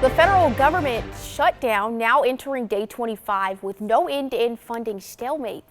The federal government shutdown now entering day 25 with no end to the funding stalemate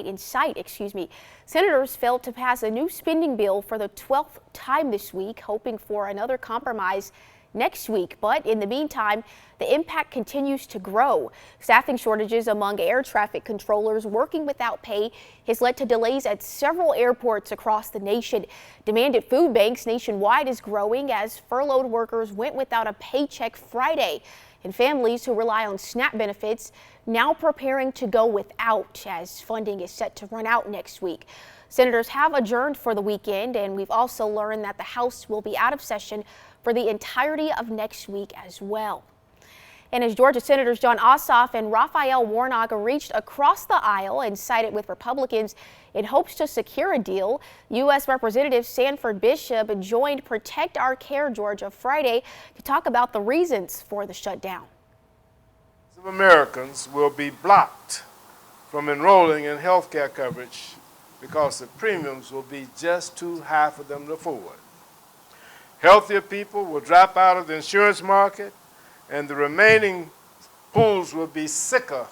in sight, Senators failed to pass a new spending bill for the 12th time this week, hoping for another compromise next week. But in the meantime, the impact continues to grow. Staffing shortages among air traffic controllers working without pay has led to delays at several airports across the nation. Demand at food banks nationwide is growing as furloughed workers went without a paycheck Friday, and families who rely on SNAP benefits now preparing to go without as funding is set to run out next week. Senators have adjourned for the weekend, and we've also learned that the House will be out of session for the entirety of next week as well. And as Georgia Senators Jon Ossoff and Raphael Warnock reached across the aisle and sided with Republicans in hopes to secure a deal, U.S. Representative Sanford Bishop joined Protect Our Care Georgia Friday to talk about the reasons for the shutdown. Americans will be blocked from enrolling in health care coverage because the premiums will be just too high for them to afford. Healthier people will drop out of the insurance market, and the remaining pools will be sicker,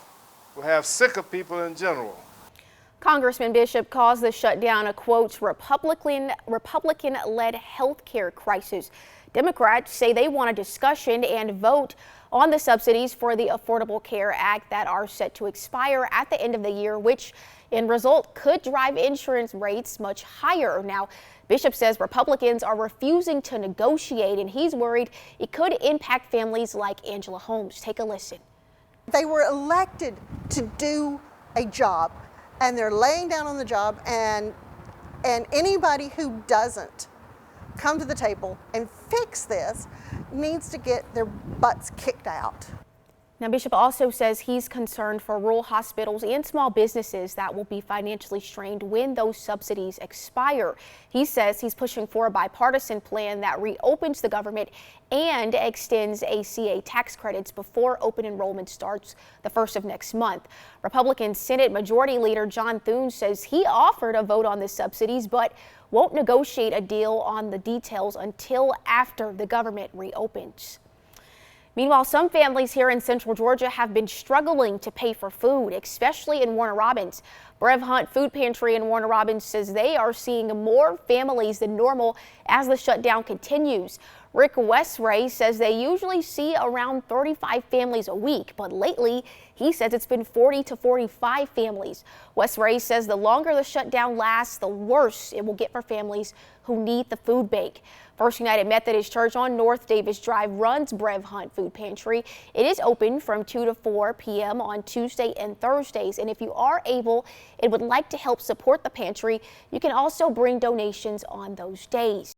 will have sicker people in general. Congressman Bishop calls the shutdown a, quote, Republican-led health care crisis. Democrats say they want a discussion and vote on the subsidies for the Affordable Care Act that are set to expire at the end of the year, which in result could drive insurance rates much higher. Now, Bishop says Republicans are refusing to negotiate, and he's worried it could impact families like Angela Holmes. Take a listen. They were elected to do a job, and they're laying down on the job, and anybody who doesn't come to the table and fix this needs to get their butts kicked out. Now, Bishop also says he's concerned for rural hospitals and small businesses that will be financially strained when those subsidies expire. He says he's pushing for a bipartisan plan that reopens the government and extends ACA tax credits before open enrollment starts the first of next month. Republican Senate Majority Leader John Thune says he offered a vote on the subsidies, but won't negotiate a deal on the details until after the government reopens. Meanwhile, some families here in Central Georgia have been struggling to pay for food, especially in Warner Robins. Brev Hunt Food Pantry in Warner Robins says they are seeing more families than normal as the shutdown continues. Rick Westray says they usually see around 35 families a week, but lately he says it's been 40 to 45 families. Westray says the longer the shutdown lasts, the worse it will get for families who need the food bank. First United Methodist Church on North Davis Drive runs Brev Hunt Food Pantry. It is open from 2 to 4 p.m. on Tuesday and Thursdays. And if you are able and would like to help support the pantry, you can also bring donations on those days.